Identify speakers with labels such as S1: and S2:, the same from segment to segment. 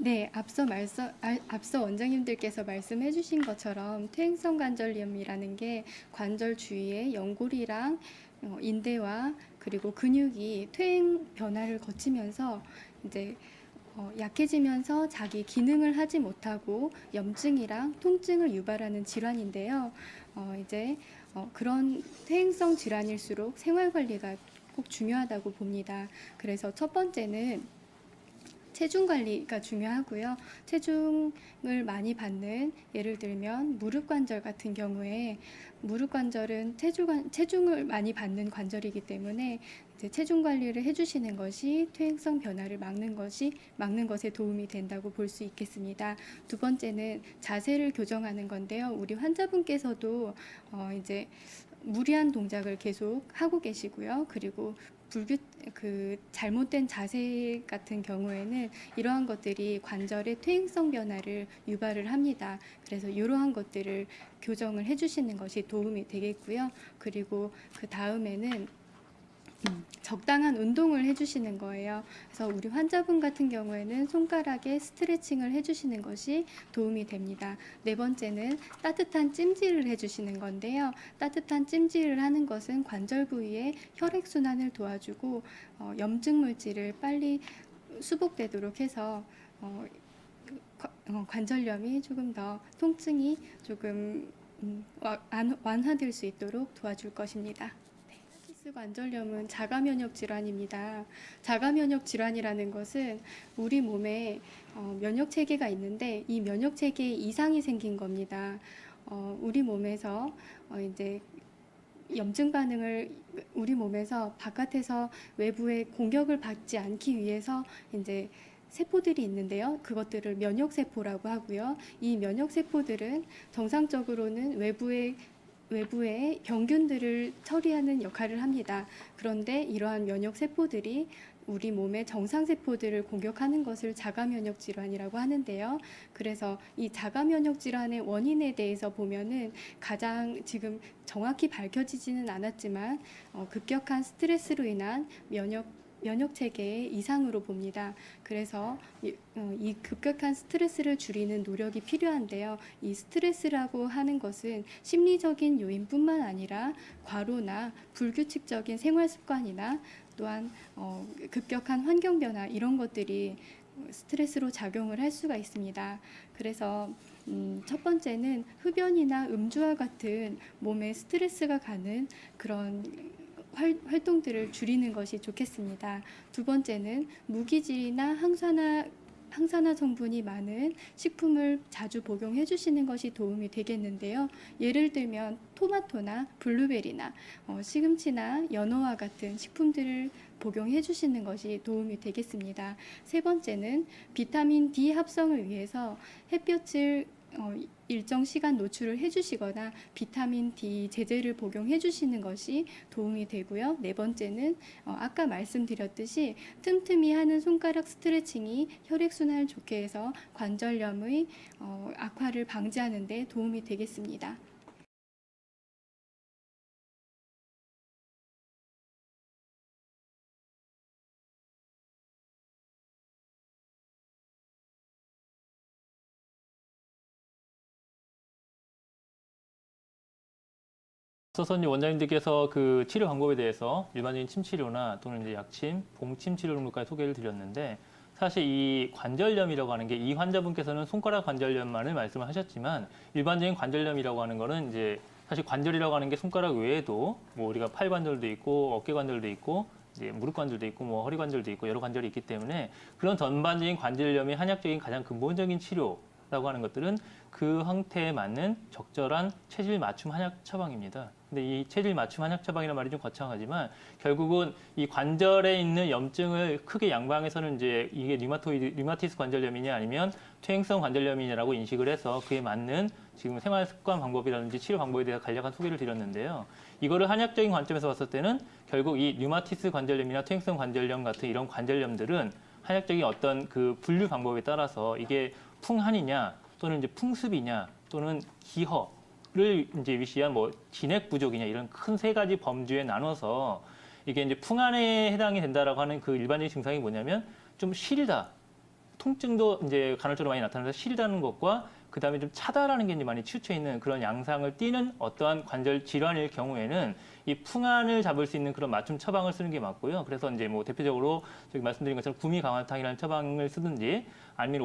S1: 네, 앞서 원장님들께서 말씀해 주신 것처럼 퇴행성 관절염이라는 게 관절 주위에 연골이랑 인대와 그리고 근육이 퇴행 변화를 거치면서 이제 약해지면서 자기 기능을 하지 못하고 염증이랑 통증을 유발하는 질환인데요. 그런 퇴행성 질환일수록 생활 관리가 꼭 중요하다고 봅니다. 그래서 첫 번째는 체중 관리가 중요하고요. 체중을 많이 받는, 예를 들면 무릎 관절 같은 경우에 무릎 관절은 체중을 많이 받는 관절이기 때문에 이제 체중 관리를 해주시는 것이 퇴행성 변화를 막는 것에 도움이 된다고 볼 수 있겠습니다. 두 번째는 자세를 교정하는 건데요. 우리 환자분께서도 이제 무리한 동작을 계속 하고 계시고요. 그리고 잘못된 자세 같은 경우에는 이러한 것들이 관절의 퇴행성 변화를 유발을 합니다. 그래서 이러한 것들을 교정을 해주시는 것이 도움이 되겠고요. 그리고 그 다음에는 적당한 운동을 해주시는 거예요. 그래서 우리 환자분 같은 경우에는 손가락에 스트레칭을 해주시는 것이 도움이 됩니다. 네 번째는 따뜻한 찜질을 해주시는 건데요. 따뜻한 찜질을 하는 것은 관절 부위의 혈액순환을 도와주고 염증 물질을 빨리 수복되도록 해서 관절염이 조금 더 통증이 조금 완화될 수 있도록 도와줄 것입니다. 스 관절염은 자가 면역 질환입니다. 자가 면역 질환이라는 것은 우리 몸에 면역 체계가 있는데 이 면역 체계에 이상이 생긴 겁니다. 우리 몸에서 이제 염증 반응을 우리 몸에서 바깥에서 외부의 공격을 받지 않기 위해서 이제 세포들이 있는데요. 그것들을 면역세포라고 하고요. 이 면역세포들은 정상적으로는 외부의 병균들을 처리하는 역할을 합니다. 그런데 이러한 면역세포들이 우리 몸의 정상세포들을 공격하는 것을 자가면역 질환이라고 하는데요. 그래서 이 자가면역 질환의 원인에 대해서 보면은 가장 지금 정확히 밝혀지지는 않았지만 급격한 스트레스로 인한 면역 체계의 이상으로 봅니다. 그래서 이 급격한 스트레스를 줄이는 노력이 필요한데요. 이 스트레스라고 하는 것은 심리적인 요인뿐만 아니라 과로나 불규칙적인 생활 습관이나 또한 급격한 환경 변화 이런 것들이 스트레스로 작용을 할 수가 있습니다. 그래서 첫 번째는 흡연이나 음주와 같은 몸에 스트레스가 가는 그런 활동들을 줄이는 것이 좋겠습니다. 두 번째는 무기질이나 항산화 성분이 많은 식품을 자주 복용해 주시는 것이 도움이 되겠는데요. 예를 들면 토마토나 블루베리나 시금치나 연어와 같은 식품들을 복용해 주시는 것이 도움이 되겠습니다. 세 번째는 비타민 D 합성을 위해서 햇볕을 일정 시간 노출을 해주시거나 비타민 D 제제를 복용해 주시는 것이 도움이 되고요. 네 번째는 아까 말씀드렸듯이 틈틈이 하는 손가락 스트레칭이 혈액순환을 좋게 해서 관절염의 악화를 방지하는 데 도움이 되겠습니다.
S2: 서선님 원장님들께서 그 치료 방법에 대해서 일반적인 침 치료나 또는 이제 약침, 봉침 치료 정도까지 소개를 드렸는데 사실 이 관절염이라고 하는 게 이 환자분께서는 손가락 관절염만을 말씀을 하셨지만 일반적인 관절염이라고 하는 거는 이제 사실 관절이라고 하는 게 손가락 외에도 뭐 우리가 팔 관절도 있고 어깨 관절도 있고 이제 무릎 관절도 있고 뭐 허리 관절도 있고 여러 관절이 있기 때문에 그런 전반적인 관절염의 한약적인 가장 근본적인 치료라고 하는 것들은 그 형태에 맞는 적절한 체질 맞춤 한약 처방입니다. 근데 이 체질 맞춤 한약 처방이라는 말이 좀 거창하지만 결국은 이 관절에 있는 염증을 크게 양방에서는 이제 이게 류마티스 관절염이냐 아니면 퇴행성 관절염이냐라고 인식을 해서 그에 맞는 지금 생활 습관 방법이라든지 치료 방법에 대해서 간략한 소개를 드렸는데요. 이거를 한약적인 관점에서 봤을 때는 결국 이 류마티스 관절염이나 퇴행성 관절염 같은 이런 관절염들은 한약적인 어떤 그 분류 방법에 따라서 이게 풍한이냐 또는 이제 풍습이냐 또는 기허를 이제 위시한 뭐 진액 부족이냐 이런 큰 세 가지 범주에 나눠서 이게 이제 풍한에 해당이 된다라고 하는 그 일반적인 증상이 뭐냐면 좀 시리다 통증도 이제 간헐적으로 많이 나타나서 시리다는 것과 그다음에 좀 차다라는 게 이제 많이 치우쳐 있는 그런 양상을 띠는 어떠한 관절 질환일 경우에는 이 풍안을 잡을 수 있는 그런 맞춤 처방을 쓰는 게 맞고요. 그래서 이제 뭐 대표적으로 저기 말씀드린 것처럼 구미강화탕이라는 처방을 쓰든지 아니면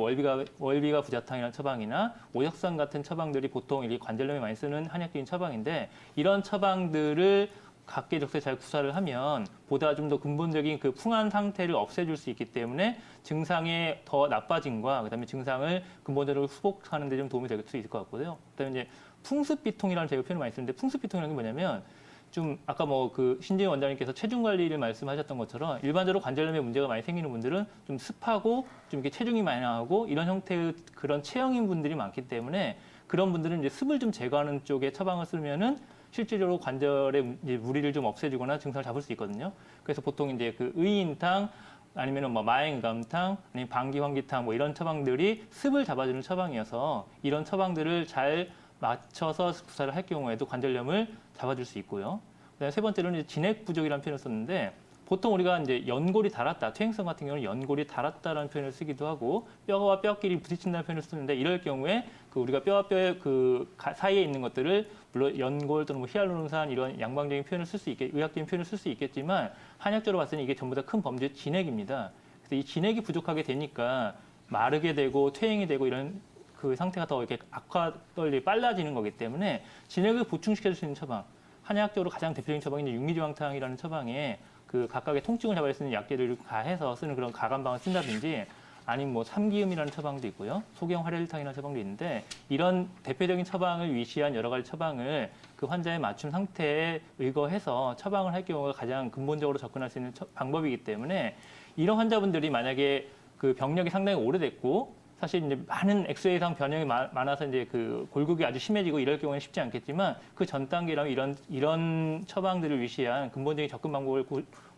S2: 월비가 부자탕이라는 처방이나 오역산 같은 처방들이 보통 이 관절염에 많이 쓰는 한약적인 처방인데 이런 처방들을 각계 적소에 잘 구사를 하면 보다 좀 더 근본적인 그 풍한 상태를 없애줄 수 있기 때문에 증상의 더 나빠짐과 그다음에 증상을 근본적으로 수복하는 데 좀 도움이 될 수 있을 것 같고요. 그다음에 이제 풍습비통이라는 제가 표현을 많이 쓰는데 풍습비통이라는 게 뭐냐면 좀 아까 뭐 그 신재희 원장님께서 체중 관리를 말씀하셨던 것처럼 일반적으로 관절염에 문제가 많이 생기는 분들은 좀 습하고 좀 이렇게 체중이 많이 나가고 이런 형태의 그런 체형인 분들이 많기 때문에 그런 분들은 이제 습을 좀 제거하는 쪽에 처방을 쓰면은 실질적으로 관절의 이제 무리를 좀 없애주거나 증상을 잡을 수 있거든요. 그래서 보통 이제 그 의인탕 아니면은 뭐 마행감탕 아니면 방기환기탕 뭐 이런 처방들이 습을 잡아주는 처방이어서 이런 처방들을 잘 맞춰서 구사를 할 경우에도 관절염을 잡아줄 수 있고요. 그다음에 세 번째로는 이제 진액 부족이라는 표현을 썼는데 보통 우리가 이제 연골이 닳았다, 퇴행성 같은 경우는 연골이 닳았다라는 표현을 쓰기도 하고 뼈와 뼈끼리 부딪힌다는 표현을 쓰는데 이럴 경우에 그 우리가 뼈와 뼈의 그 사이에 있는 것들을 물론 연골 또는 뭐 히알루론산 이런 양방적인 표현을 쓸 수 있게 의학적인 표현을 쓸 수 있겠지만 한약적으로 봤을 때 이게 전부 다 큰 범죄 진액입니다. 그래서 이 진액이 부족하게 되니까 마르게 되고 퇴행이 되고 이런 그 상태가 더 이렇게 악화떨리 빨라지는 거기 때문에 진액을 보충시켜 줄 수 있는 처방. 한약적으로 가장 대표적인 처방이 육리지황탕이라는 처방에 그 각각의 통증을 잡을 수 있는 약재를 가해서 쓰는 그런 가감방을 쓴다든지 아니면 뭐 삼기음이라는 처방도 있고요. 소경화렐탕이라는 처방도 있는데 이런 대표적인 처방을 위시한 여러 가지 처방을 그 환자의 맞춤 상태에 의거해서 처방을 할 경우가 가장 근본적으로 접근할 수 있는 방법이기 때문에 이런 환자분들이 만약에 그 병력이 상당히 오래됐고 사실 이제 많은 엑스레이상 변형이 많아서 이제 그 골극이 아주 심해지고 이럴 경우는 쉽지 않겠지만 그 전 단계라면 이런 처방들을 위시한 근본적인 접근 방법을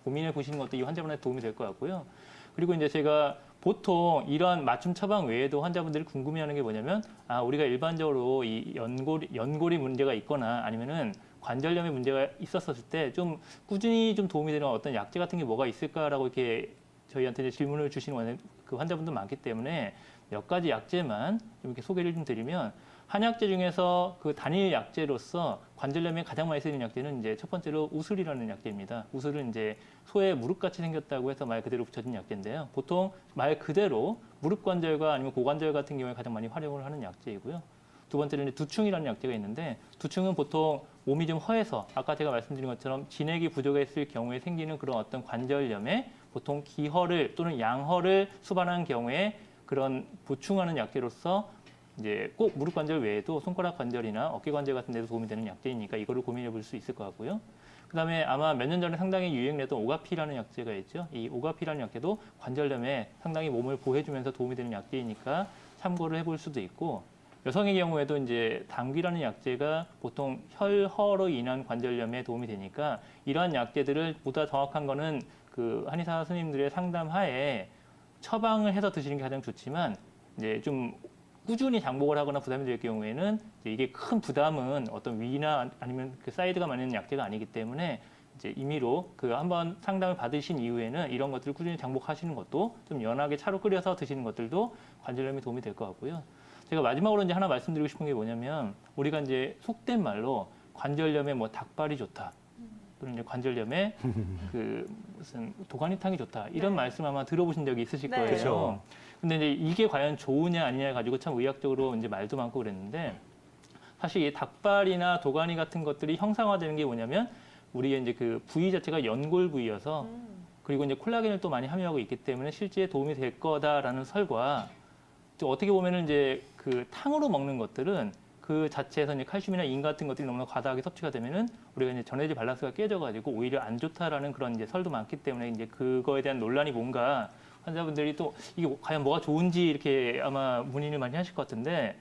S2: 고민해 보시는 것도 이 환자분한테 도움이 될 것 같고요. 그리고 이제 제가 보통 이런 맞춤 처방 외에도 환자분들이 궁금해하는 게 뭐냐면 우리가 일반적으로 이 연골이 문제가 있거나 아니면은 관절염에 문제가 있었을 때 좀 꾸준히 좀 도움이 되는 어떤 약재 같은 게 뭐가 있을까라고 이렇게 저희한테 이제 질문을 주시는 그 환자분들 많기 때문에 몇 가지 약재만 좀 이렇게 소개를 좀 드리면 한약재 중에서 그 단일 약재로서 관절염에 가장 많이 쓰이는 약재는 이제 첫 번째로 우슬이라는 약재입니다. 우슬은 이제 소의 무릎같이 생겼다고 해서 말 그대로 붙여진 약재인데요. 보통 말 그대로 무릎 관절과 아니면 고관절 같은 경우에 가장 많이 활용을 하는 약재이고요. 두 번째는 두충이라는 약재가 있는데 두충은 보통 몸이 좀 허해서 아까 제가 말씀드린 것처럼 진액이 부족했을 경우에 생기는 그런 어떤 관절염에 보통 기허를 또는 양허를 수반하는 경우에 그런 보충하는 약재로서 이제 꼭 무릎 관절 외에도 손가락 관절이나 어깨 관절 같은 데도 도움이 되는 약재이니까 이거를 고민해 볼 수 있을 것 같고요. 그다음에 아마 몇 년 전에 상당히 유행했던 오가피라는 약재가 있죠. 이 오가피라는 약재도 관절염에 상당히 몸을 보호해주면서 도움이 되는 약재이니까 참고를 해볼 수도 있고 여성의 경우에도 이제 당귀라는 약재가 보통 혈허로 인한 관절염에 도움이 되니까 이러한 약재들을 보다 정확한 거는 그 한의사 스님들의 상담하에 처방을 해서 드시는 게 가장 좋지만 이제 좀 꾸준히 장복을 하거나 부담이 될 경우에는 이제 이게 큰 부담은 어떤 위나 아니면 그 사이드가 많은 약재가 아니기 때문에 이제 임의로 그 한번 상담을 받으신 이후에는 이런 것들을 꾸준히 장복하시는 것도 좀 연하게 차로 끓여서 드시는 것들도 관절염에 도움이 될 것 같고요. 제가 마지막으로 이제 하나 말씀드리고 싶은 게 뭐냐면 우리가 이제 속된 말로 관절염에 뭐 닭발이 좋다. 또는 이제 관절염에 그 무슨 도가니탕이 좋다. 이런 말씀 아마 들어보신 적이 있으실 거예요.
S3: 그렇죠.
S2: 근데 이제 이게 과연 좋으냐 아니냐 가지고 참 의학적으로 이제 말도 많고 그랬는데 사실 이 닭발이나 도가니 같은 것들이 형상화되는 게 뭐냐면 우리의 이제 그 부위 자체가 연골 부위여서 그리고 이제 콜라겐을 또 많이 함유하고 있기 때문에 실제에 도움이 될 거다라는 설과 또 어떻게 보면은 이제 그 탕으로 먹는 것들은 그 자체에서 이제 칼슘이나 인 같은 것들이 너무나 과다하게 섭취가 되면은 우리가 이제 전해질 밸런스가 깨져가지고 오히려 안 좋다라는 그런 이제 설도 많기 때문에 이제 그거에 대한 논란이 뭔가 환자분들이 또 이게 과연 뭐가 좋은지 이렇게 아마 문의를 많이 하실 것 같은데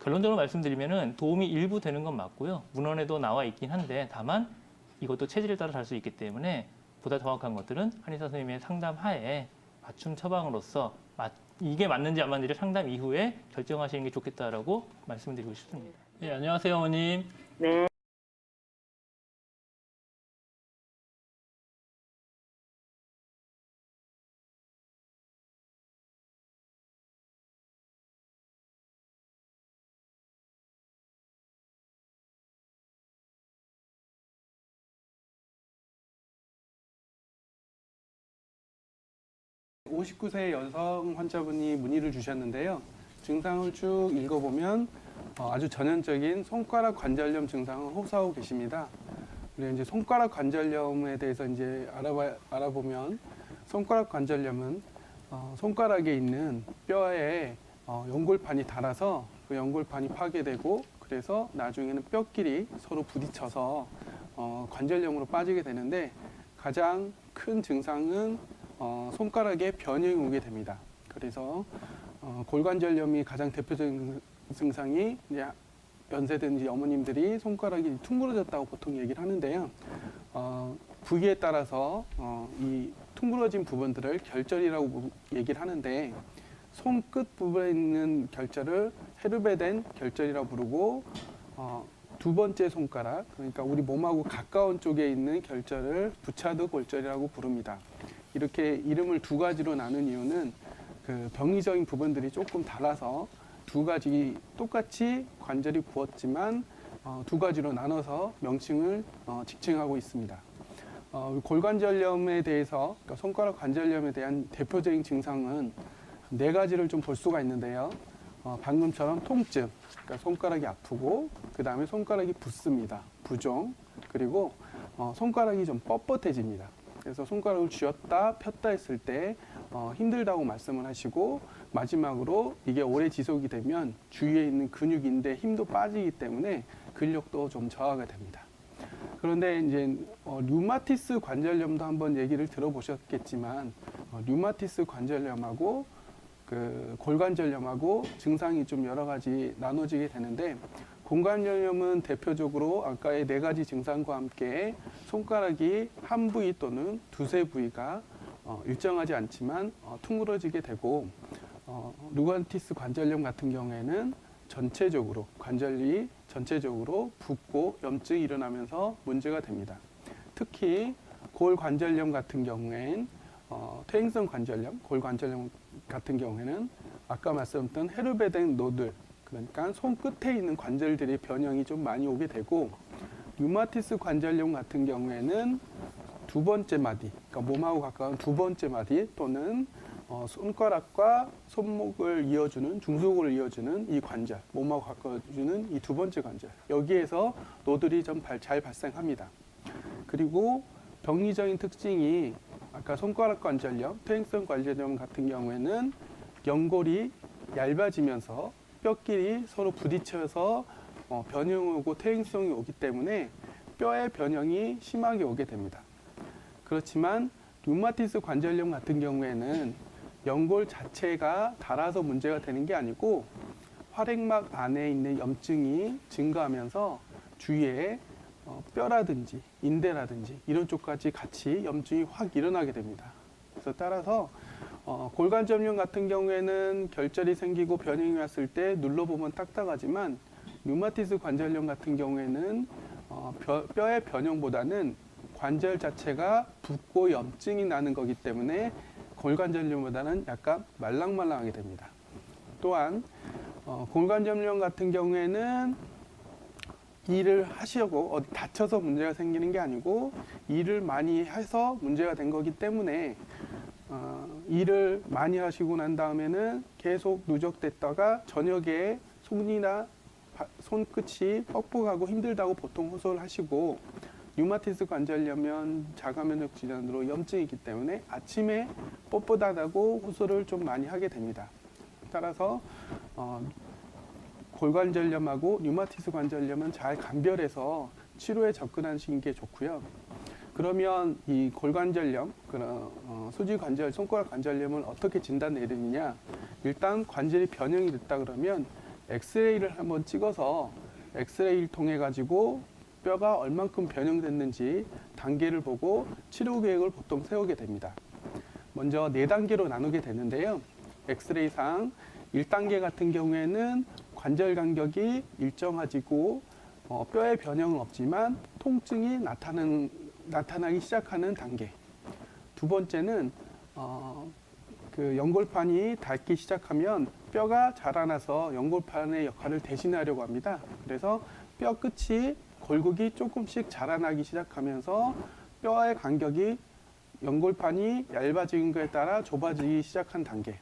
S2: 결론적으로 말씀드리면은 도움이 일부 되는 건 맞고요. 문헌에도 나와 있긴 한데 다만 이것도 체질에 따라 다를 수 있기 때문에 보다 정확한 것들은 한의사 선생님의 상담 하에 맞춤 처방으로서 이게 맞는지 안 맞는지를 상담 이후에 결정하시는 게 좋겠다라고 말씀드리고 싶습니다. 네, 안녕하세요, 어머님.
S4: 네.
S3: 59세 여성 환자분이 문의를 주셨는데요. 증상을 쭉 읽어보면 아주 전형적인 손가락 관절염 증상을 호소하고 계십니다. 그리고 이제 손가락 관절염에 대해서 이제 알아보면 손가락 관절염은 손가락에 있는 뼈에 연골판이 닳아서 그 연골판이 파괴되고 그래서 나중에는 뼈끼리 서로 부딪혀서 관절염으로 빠지게 되는데 가장 큰 증상은 손가락에 변형이 오게 됩니다. 그래서 골관절염이 가장 대표적인 증상이 이제 연세든 이제 어머님들이 손가락이 퉁그러졌다고 보통 얘기를 하는데요. 부위에 따라서 이 퉁그러진 부분들을 결절이라고 얘기를 하는데 손끝 부분에 있는 결절을 헤르베덴 결절이라고 부르고 두 번째 손가락, 그러니까 우리 몸하고 가까운 쪽에 있는 결절을 부차드 골절이라고 부릅니다. 이렇게 이름을 두 가지로 나눈 이유는 그 병리적인 부분들이 조금 달라서 두 가지 똑같이 관절이 부었지만 두 가지로 나눠서 명칭을 지칭하고 있습니다. 골관절염에 대해서, 그러니까 손가락 관절염에 대한 대표적인 증상은 네 가지를 좀 볼 수가 있는데요. 방금처럼 통증, 그러니까 손가락이 아프고 그 다음에 손가락이 붓습니다. 부종, 그리고 손가락이 좀 뻣뻣해집니다. 그래서 손가락을 쥐었다 폈다 했을 때 힘들다고 말씀을 하시고 마지막으로 이게 오래 지속이 되면 주위에 있는 근육인데 힘도 빠지기 때문에 근력도 좀 저하가 됩니다. 그런데 이제 류마티스 관절염도 한번 얘기를 들어보셨겠지만 류마티스 관절염하고 그 골관절염하고 증상이 좀 여러 가지 나눠지게 되는데 골관절염은 대표적으로 아까의 네 가지 증상과 함께 손가락이 한 부위 또는 두세 부위가 일정하지 않지만 퉁그러지게 되고 류마티스 관절염 같은 경우에는 전체적으로 관절이 전체적으로 붓고 염증이 일어나면서 문제가 됩니다. 특히 골관절염 같은 경우엔 퇴행성 관절염, 골관절염 같은 경우에는 아까 말씀드렸던 헤르베덴 노들, 그러니까 손끝에 있는 관절들의 변형이 좀 많이 오게 되고 류마티스 관절염 같은 경우에는 두 번째 마디, 그러니까 몸하고 가까운 두 번째 마디 또는 손가락과 손목을 이어주는 중소골을 이어주는 이 관절, 몸하고 가까워주는 이 두 번째 관절, 여기에서 노들이 좀 잘 발생합니다. 그리고 병리적인 특징이 아까 손가락 관절염, 퇴행성 관절염 같은 경우에는 연골이 얇아지면서 뼈끼리 서로 부딪혀서 변형이 오고 퇴행성이 오기 때문에 뼈의 변형이 심하게 오게 됩니다. 그렇지만 류마티스 관절염 같은 경우에는 연골 자체가 닳아서 문제가 되는 게 아니고 활액막 안에 있는 염증이 증가하면서 주위에 뼈라든지 인대라든지 이런 쪽까지 같이 염증이 확 일어나게 됩니다. 그래서 따라서 골관절염 같은 경우에는 결절이 생기고 변형이 왔을 때 눌러보면 딱딱하지만 류마티스 관절염 같은 경우에는 뼈의 변형보다는 관절 자체가 붓고 염증이 나는 거기 때문에 골관절염보다는 약간 말랑말랑하게 됩니다. 또한 골관절염 같은 경우에는 일을 하시려고 어디 다쳐서 문제가 생기는 게 아니고 일을 많이 해서 문제가 된 거기 때문에 일을 많이 하시고 난 다음에는 계속 누적됐다가 저녁에 손이나 손끝이 뻑뻑하고 힘들다고 보통 호소를 하시고 류마티스 관절염은 자가면역 질환으로 염증이기 때문에 아침에 뻣뻣하다고 호소를 좀 많이 하게 됩니다. 따라서 골관절염하고 류마티스 관절염은 잘 감별해서 치료에 접근하시는 게 좋고요. 그러면 이 골관절염, 수지관절, 손가락 관절염을 어떻게 진단 내리느냐? 일단 관절이 변형이 됐다 그러면 엑스레이를 한번 찍어서 엑스레이를 통해 가지고 뼈가 얼만큼 변형됐는지 단계를 보고 치료 계획을 보통 세우게 됩니다. 먼저 4단계로 나누게 되는데요. 엑스레이상 1단계 같은 경우에는 관절 간격이 일정하지고 뼈의 변형은 없지만 통증이 나타나기 시작하는 단계. 두 번째는 그 연골판이 닳기 시작하면 뼈가 자라나서 연골판의 역할을 대신하려고 합니다. 그래서 뼈 끝이 골격이 조금씩 자라나기 시작하면서 뼈의 간격이 연골판이 얇아진 거에 따라 좁아지기 시작한 단계.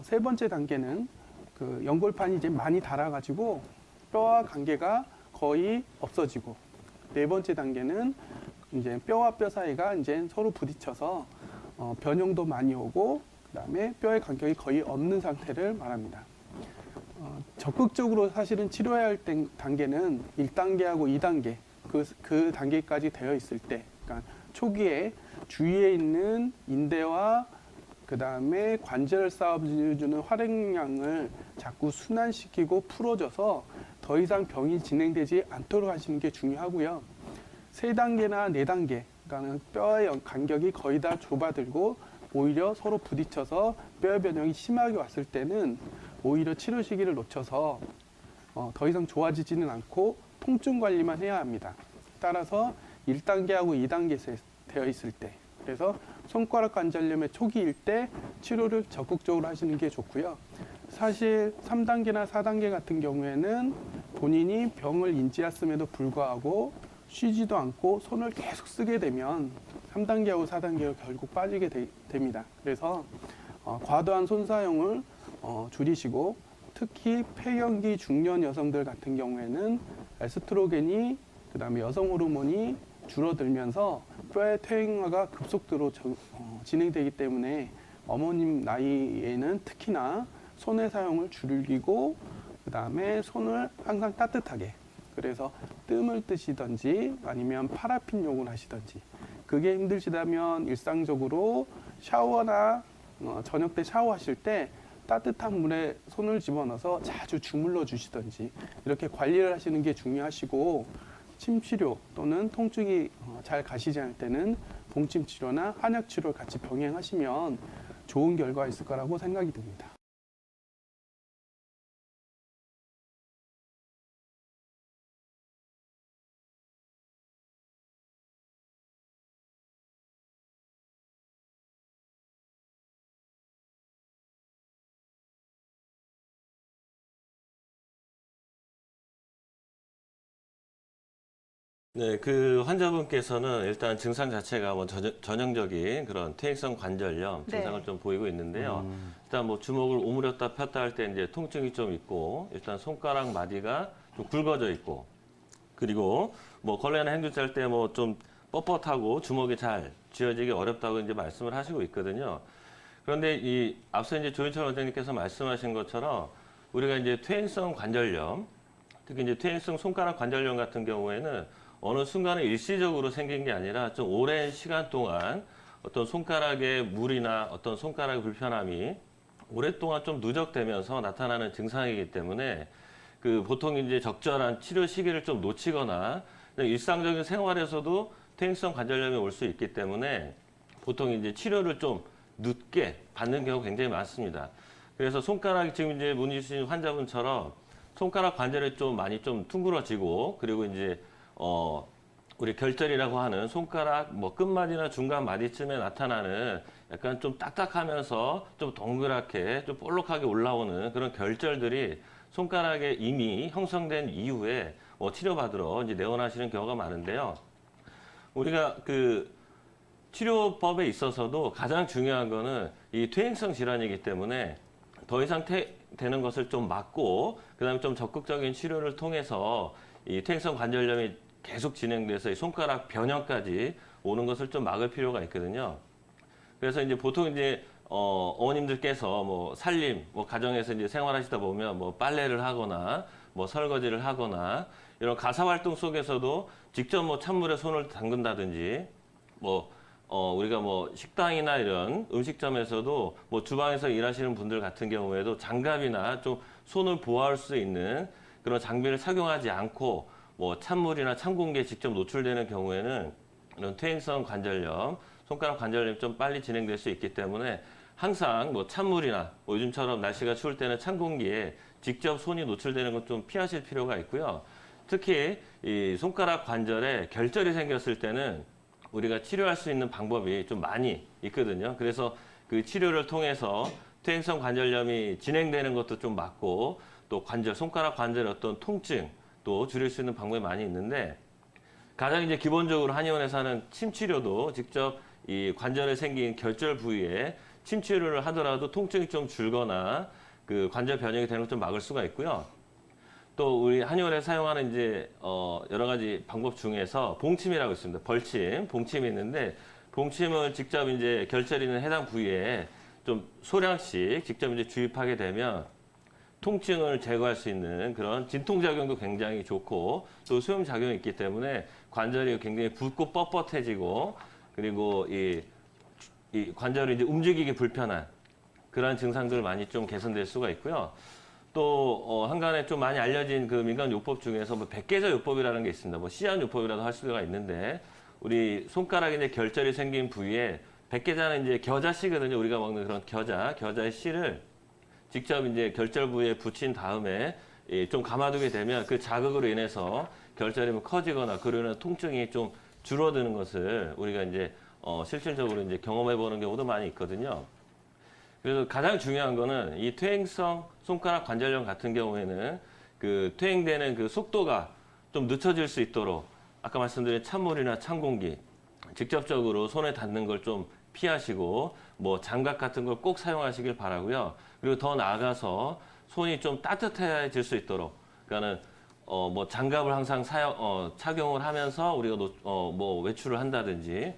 S3: 세 번째 단계는 그 연골판이 이제 많이 닳아가지고 뼈와 관계가 거의 없어지고, 네 번째 단계는 이제 뼈와 뼈 사이가 이제 서로 부딪혀서 변형도 많이 오고, 그다음에 뼈의 간격이 거의 없는 상태를 말합니다. 적극적으로 사실은 치료해야 할 단계는 1단계하고 2단계, 그 단계까지 되어 있을 때, 그러니까 초기에 주위에 있는 인대와 그 다음에 관절을 쌓아주는 활액량을 자꾸 순환시키고 풀어줘서 더 이상 병이 진행되지 않도록 하시는 게 중요하고요. 3단계나 4단계, 그러니까 뼈의 간격이 거의 다 좁아들고 오히려 서로 부딪혀서 뼈의 변형이 심하게 왔을 때는 오히려 치료 시기를 놓쳐서 더 이상 좋아지지는 않고 통증 관리만 해야 합니다. 따라서 1단계하고 2단계에 되어 있을 때, 그래서 손가락 관절염의 초기일 때 치료를 적극적으로 하시는 게 좋고요. 사실 3단계나 4단계 같은 경우에는 본인이 병을 인지했음에도 불구하고 쉬지도 않고 손을 계속 쓰게 되면 3단계하고 4단계로 결국 빠지게 됩니다. 그래서 과도한 손 사용을 줄이시고, 특히 폐경기 중년 여성들 같은 경우에는 에스트로겐이, 그다음에 여성 호르몬이 줄어들면서 뼈의 퇴행화가 급속도로 진행되기 때문에 어머님 나이에는 특히나 손의 사용을 줄이고, 그다음에 손을 항상 따뜻하게, 그래서 뜸을 뜨시든지 아니면 파라핀 욕을 하시든지, 그게 힘드시다면 일상적으로 샤워나 저녁 때 샤워하실 때 따뜻한 물에 손을 집어넣어서 자주 주물러 주시든지 이렇게 관리를 하시는 게 중요하시고, 침치료 또는 통증이 잘 가시지 않을 때는 봉침치료나 한약치료를 같이 병행하시면 좋은 결과가 있을 거라고 생각이 듭니다.
S4: 네, 그 환자분께서는 일단 증상 자체가 뭐 전형적인 그런 퇴행성 관절염 증상을
S5: 네.
S4: 좀 보이고 있는데요. 일단 뭐 주먹을 오므렸다 폈다 할 때 이제 통증이 좀 있고, 일단 손가락 마디가 좀 굵어져 있고, 그리고 뭐 걸레나 행주차 할 때 뭐 좀 뻣뻣하고 주먹이 잘 쥐어지기 어렵다고 이제 말씀을 하시고 있거든요. 그런데 이 앞서 이제 조인철 원장님께서 말씀하신 것처럼 우리가 이제 퇴행성 관절염, 특히 이제 퇴행성 손가락 관절염 같은 경우에는 어느 순간에 일시적으로 생긴 게 아니라 좀 오랜 시간 동안 어떤 손가락의 물이나 어떤 손가락의 불편함이 오랫동안 좀 누적되면서 나타나는 증상이기 때문에 그 보통 이제 적절한 치료 시기를 좀 놓치거나 일상적인 생활에서도 퇴행성 관절염이 올 수 있기 때문에 보통 이제 치료를 좀 늦게 받는 경우가 굉장히 많습니다. 그래서 손가락이 지금 이제 문의 주신 환자분처럼 손가락 관절이 좀 많이 좀 둥그러지고, 그리고 이제 우리 결절이라고 하는 손가락 뭐 끝마디나 중간 마디쯤에 나타나는 약간 좀 딱딱하면서 좀 동그랗게 좀 볼록하게 올라오는 그런 결절들이 손가락에 이미 형성된 이후에 치료받으러 이제 내원하시는 경우가 많은데요. 우리가 그 치료법에 있어서도 가장 중요한 거는 이 퇴행성 질환이기 때문에 더 이상 되는 것을 좀 막고, 그다음에 좀 적극적인 치료를 통해서 이 퇴행성 관절염이 계속 진행돼서 이 손가락 변형까지 오는 것을 좀 막을 필요가 있거든요. 그래서 이제 보통 이제 어머님들께서 뭐 살림, 뭐 가정에서 이제 생활하시다 보면 뭐 빨래를 하거나 뭐 설거지를 하거나 이런 가사 활동 속에서도 직접 뭐 찬물에 손을 담근다든지, 뭐 우리가 뭐 식당이나 이런 음식점에서도 뭐 주방에서 일하시는 분들 같은 경우에도 장갑이나 좀 손을 보호할 수 있는 그런 장비를 착용하지 않고 뭐 찬물이나 찬 공기에 직접 노출되는 경우에는 이런 퇴행성 관절염, 손가락 관절염이 좀 빨리 진행될 수 있기 때문에 항상 뭐 찬물이나 뭐 요즘처럼 날씨가 추울 때는 찬 공기에 직접 손이 노출되는 건 좀 피하실 필요가 있고요. 특히 이 손가락 관절에 결절이 생겼을 때는 우리가 치료할 수 있는 방법이 좀 많이 있거든요. 그래서 그 치료를 통해서 퇴행성 관절염이 진행되는 것도 좀 막고, 또 관절, 손가락 관절의 어떤 통증 또 줄일 수 있는 방법이 많이 있는데, 가장 이제 기본적으로 한의원에서 하는 침 치료도 직접 이 관절에 생긴 결절 부위에 침 치료를 하더라도 통증이 좀 줄거나 그 관절 변형이 되는 걸 좀 막을 수가 있고요. 또 우리 한의원에 사용하는 이제 여러 가지 방법 중에서 봉침이라고 있습니다. 벌침, 봉침이 있는데 봉침을 직접 이제 결절이 있는 해당 부위에 좀 소량씩 직접 이제 주입하게 되면 통증을 제거할 수 있는 그런 진통작용도 굉장히 좋고 또 소염작용이 있기 때문에 관절이 굉장히 붓고 뻣뻣해지고 그리고 이 관절이 이제 움직이기 불편한 그러한 증상들 많이 좀 개선될 수가 있고요. 또 한간에 좀 많이 알려진 그 민간 요법 중에서 뭐 백계자 요법이라는 게 있습니다. 뭐 씨앗 요법이라도 할 수가 있는데 우리 손가락에 이제 결절이 생긴 부위에 백계자는 이제 겨자씨거든요. 우리가 먹는 그런 겨자의 씨를 직접 이제 결절 부위에 붙인 다음에 좀 감아두게 되면 그 자극으로 인해서 결절이 뭐 커지거나 그로 인한 통증이 좀 줄어드는 것을 우리가 이제 실질적으로 이제 경험해 보는 경우도 많이 있거든요. 그래서 가장 중요한 거는 이 퇴행성 손가락 관절염 같은 경우에는 그 퇴행되는 그 속도가 좀 늦춰질 수 있도록 아까 말씀드린 찬물이나 찬 공기 직접적으로 손에 닿는 걸 좀 피하시고 뭐 장갑 같은 걸 꼭 사용하시길 바라고요. 그리고 더 나아가서 손이 좀 따뜻해질 수 있도록 그러니까는 뭐 장갑을 항상 착용을 하면서 우리가 뭐 외출을 한다든지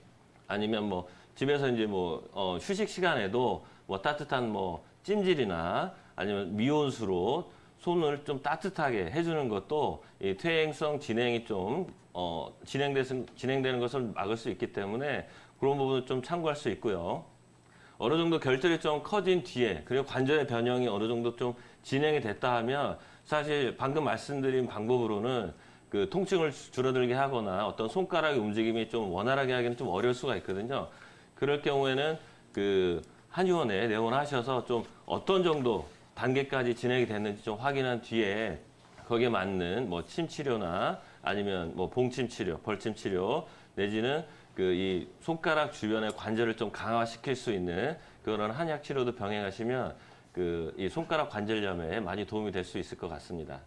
S4: 아니면 뭐 집에서 이제 뭐 휴식 시간에도 뭐 따뜻한 뭐 찜질이나 아니면 미온수로 손을 좀 따뜻하게 해주는 것도 이 퇴행성 진행이 좀 진행되는 것을 막을 수 있기 때문에 그런 부분을 좀 참고할 수 있고요. 어느 정도 결절이 좀 커진 뒤에 그리고 관절의 변형이 어느 정도 좀 진행이 됐다 하면 사실 방금 말씀드린 방법으로는 그 통증을 줄어들게 하거나 어떤 손가락의 움직임이 좀 원활하게 하기는 좀 어려울 수가 있거든요. 그럴 경우에는 그 한의원에 내원하셔서 좀 어떤 정도 단계까지 진행이 됐는지 좀 확인한 뒤에 거기에 맞는 뭐 침 치료나 아니면 뭐 봉침 치료, 벌침 치료 내지는 그 이 손가락 주변의 관절을 좀 강화시킬 수 있는 그런 한약 치료도 병행하시면 그 이 손가락 관절염에 많이 도움이 될 수 있을 것 같습니다.